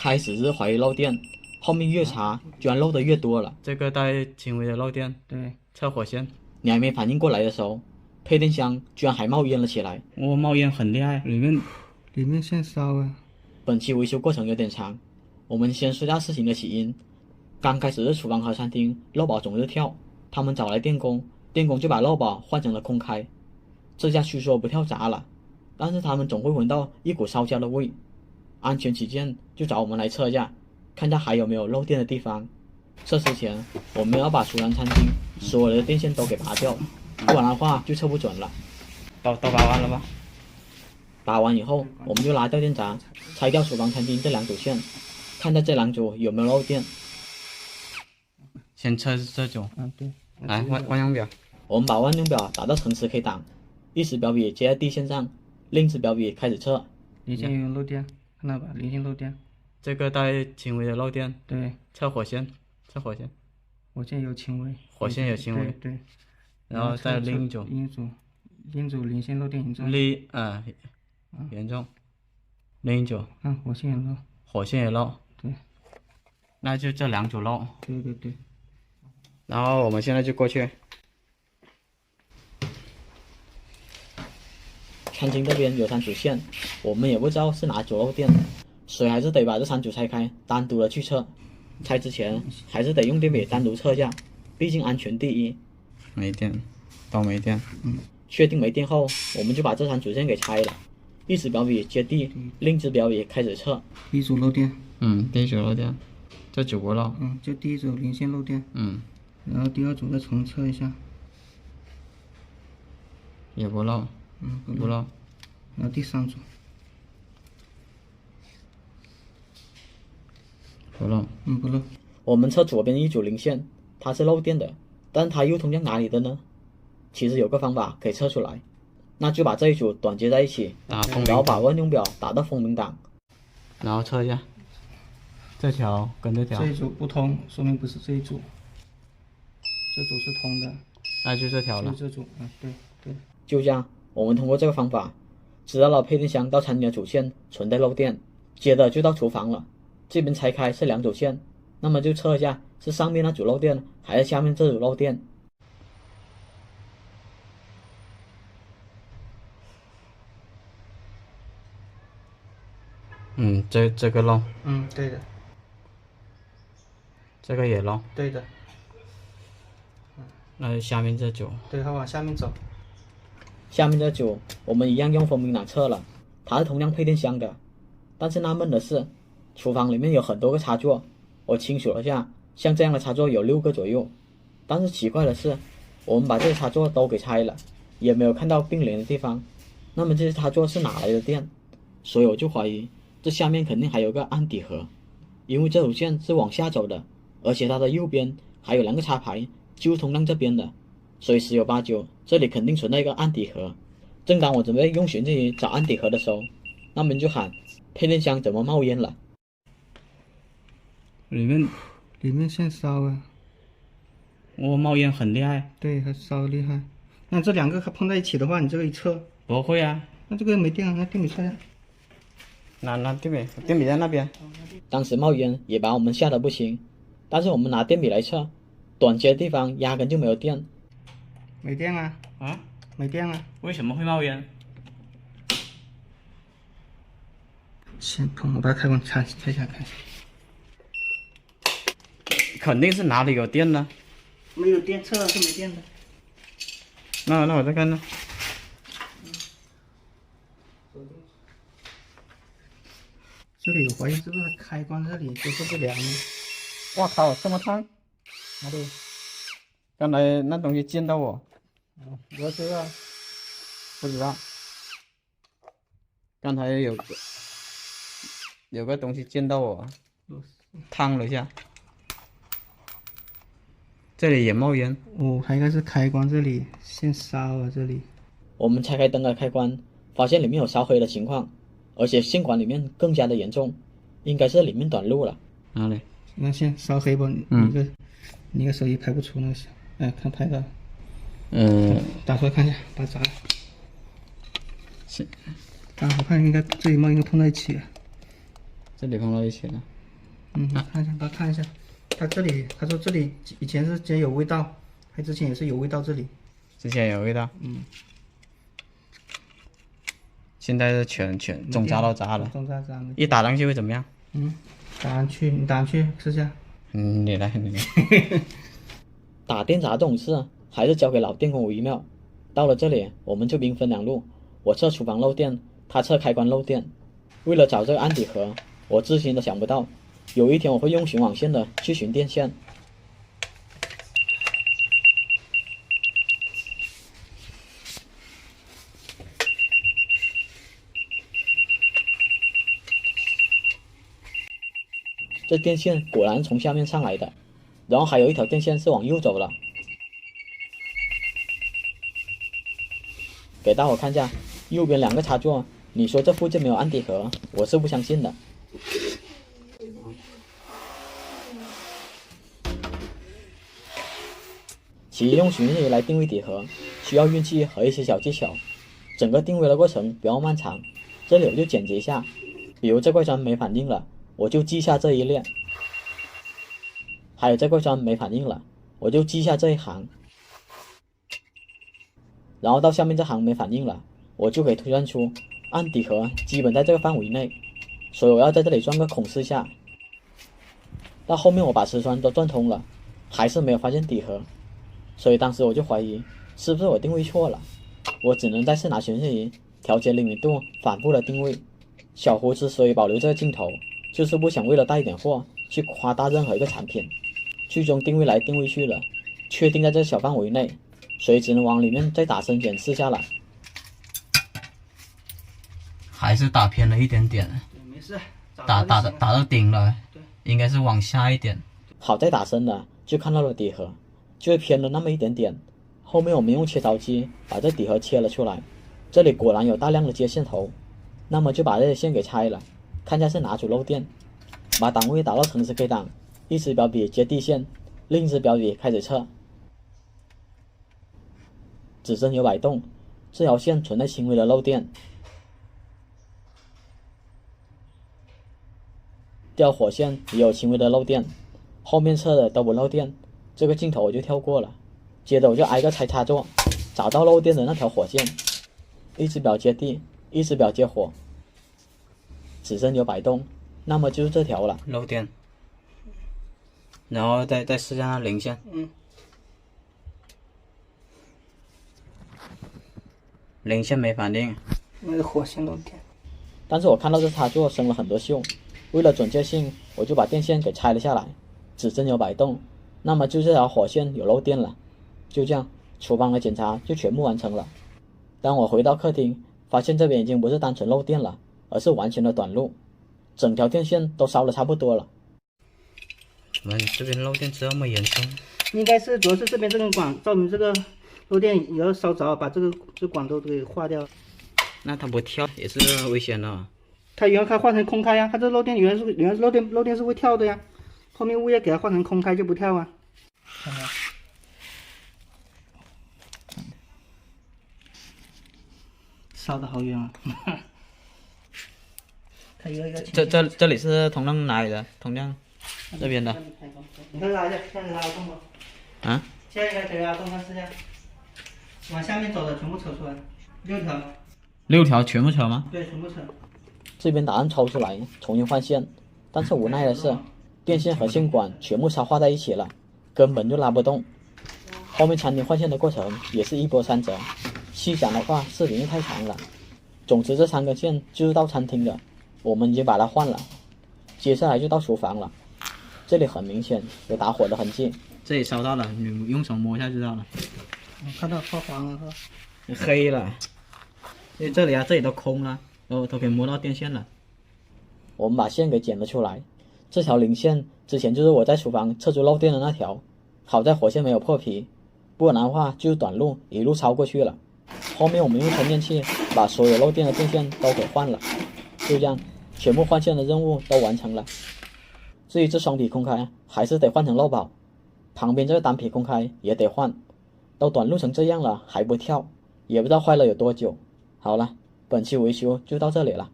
开始是怀疑漏电，后面越查居然漏的越多了。这个带轻微的漏电，对，测火线。你还没反应过来的时候，配电箱居然还冒烟了起来。我冒烟很厉害，里面现烧啊。本期维修过程有点长，我们先说下事情的起因。刚开始是厨房和餐厅漏保总是跳，他们找来电工，电工就把漏保换成了空开。这下虽说不跳闸了，但是他们总会闻到一股烧焦的味。安全起见，就找我们来测一下，看下还有没有漏电的地方。测之前，我们要把厨房餐厅所有的电线都给拔掉，不然的话就测不准了。都拔完了吧？拔完以后，我们就拿掉电闸，拆掉厨房餐厅这2组线，看下这2组有没有漏电。先测这组，对。来万用表，我们把万用表打到橙色 K 档，一只表笔接在地线上，另一只表笔开始测。零线有漏电，看到吧？零线漏电，这个带轻微的漏电，对，测火线，火线有轻微，对。然后再另一组，另一组零线漏电严重，严重。另一组，火线也漏，对。那就这2组漏，对。然后我们现在就过去。餐厅这边有3组线，我们也不知道是哪组漏电，所以还是得把这3组拆开，单独的去测。拆之前还是得用电笔单独测一下，毕竟安全第一。没电，都没电。确定没电后，我们就把这3组线给拆了，一只表笔接地，另一只表笔开始测。第一组漏电，第一组漏电，这组不漏。就第一组零线漏电。然后第2组再重测一下，也不漏。不漏。然后第3组，不漏。不漏。我们测左边一组零线，它是漏电的，但它又通向哪里的呢？其实有个方法可以测出来，那就把这一组短接在一起，然后把万用表打到风鸣档，然后测一下，这条跟这条。这一组不通，说明不是这一组。这组是通的，那就这条了。就这组，对。就这样，我们通过这个方法，知道了配电箱到餐厅的主线存在漏电。接着就到厨房了，这边拆开是2组线，那么就测一下是上面那组漏电，还是下面这组漏电。这个漏。对的。这个也漏。对的。那就下面这组。对，它往下面走。下面这组我们一样用风鸣档测了，它是同样配电箱的，但是纳闷的是，厨房里面有很多个插座，我清数了下，像这样的插座有6个左右。但是奇怪的是，我们把这些插座都给拆了，也没有看到并联的地方。那么这些插座是哪来的电？所以我就怀疑这下面肯定还有个暗底盒，因为这组线是往下走的，而且它的右边还有2个插排，就通向这边的，所以10有8九这里肯定存在一个暗底盒。正当我准备用寻机找暗底盒的时候，那边就喊配电箱怎么冒烟了？里面现烧啊！我冒烟很厉害。对，还烧厉害。那这2个碰在一起的话，你这个一测不会啊？那这个没电啊，那电笔测呀。拿电笔在那边。当时冒烟也把我们吓得不轻，但是我们拿电笔来测，短接的地方压根就没有电。没电啊？没电啊？为什么会冒烟？先我把开关拆下看。肯定是哪里有电呢？没有电，测是没电的。那我再看呢。这里有怀疑是不是开关这里就是不良？哇靠，这么烫！哪里？刚才那东西溅到我。我知道。不知道。刚才有个东西溅到我，烫了一下。这里也冒烟。它应该是开关这里先烧了这里。我们拆开灯的开关，发现里面有烧黑的情况，而且线管里面更加的严重，应该是里面短路了。哪里？那线烧黑吧？你个手机拍不出那个线。看拍到。打出来看一下，把它砸了。是。我看应该这一冒应该碰在一起。这里放到一起了。看一下，看一下，他这里他说这里以前是觉得有味道，还之前也是有味道这里。之前有味道。现在是全总扎到扎了。总扎扎了。一打上去会怎么样？打上去，你打上去试下。你来。打电闸这种事还是交给老电工为妙。到了这里，我们就兵分两路，我测厨房漏电，他测开关漏电。为了找这个案底盒，我至今都想不到，有一天我会用寻网线的去寻电线。这电线果然从下面上来的，然后还有一条电线是往右走了。给大伙看一下，右边2个插座，你说这附近没有案底盒，我是不相信的。其实用寻日仪来定位底盒，需要运气和一些小技巧，整个定位的过程比较漫长。这里我就简洁一下，比如这块砖没反应了，我就记下这一列，还有这块砖没反应了，我就记下这一行，然后到下面这行没反应了，我就可以推算出案底盒基本在这个范围内，所以我要在这里钻个孔试下。到后面我把磁栓都钻通了，还是没有发现底盒，所以当时我就怀疑是不是我定位错了，我只能再次拿寻日仪调节灵敏度，反复的定位。小胡之所以保留这个镜头，就是不想为了带一点货去夸大任何一个产品，最终定位来定位去了，确定在这小范围内，所以只能往里面再打深检试下来。还是打偏了一点点。没事，打到顶了，应该是往下一点。好在打深了，就看到了底盒，就偏了那么一点点。后面我们用切槽机把这底盒切了出来，这里果然有大量的接线头，那么就把这些线给拆了，看一下是哪组漏电。把档位打到城市 K 档，一只表笔接地线，另一只表笔开始测。指针有摆动，这条线存在轻微的漏电。吊火线也有轻微的漏电，后面测的都不漏电，这个镜头我就跳过了。接着我就挨个拆插座，找到漏电的那条火线，一只表接地，一只表接火，指针有摆动，那么就是这条了，漏电。然后再试下那零线，零线没反应，那个火线漏电。但是我看到这插座生了很多锈，为了准确性，我就把电线给拆了下来，指针有摆动，那么就这条火线有漏电了。就这样，厨房的检查就全部完成了。当我回到客厅，发现这边已经不是单纯漏电了，而是完全的短路，整条电线都烧的差不多了。怎么这边漏电这么严重？应该是主要是这边这根管照明这个漏电也要烧着，把这管都给化掉。那它不跳也是危险的。它原来换成空开呀，它这漏电原来是漏电是会跳的呀，后面物业给它换成空开就不跳啊。看看，烧的好远啊！它有一个这里是通量哪里的？通量这边的。你看拉一下，现在拉动吗？啊？现在可以拉动，看试下。往下面走的全部扯出来，6条。6条全部扯吗？对，全部扯。这边答案抽出来，重新换线，但是无奈的是，电线和线管全部烧化在一起了，根本就拉不动。后面餐厅换线的过程也是一波三折，细讲的话视频太长了。总之这3根线就是到餐厅的，我们已经把它换了。接下来就到厨房了，这里很明显有打火的痕迹，这里烧到了，你用手摸一下就知道了。我看到发黄了是吧？黑了，因为这里这里都空了，然后都可以摸到电线了。我们把线给剪了出来，这条零线之前就是我在厨房测出漏电的那条，好在火线没有破皮，不然的话就是短路一路超过去了。后面我们用充电器把所有漏电的电线都给换了，就这样全部换线的任务都完成了。至于这双皮空开还是得换成漏保，旁边这个单皮空开也得换，都短路成这样了还不跳，也不知道坏了有多久。好了，本期维修就到这里了。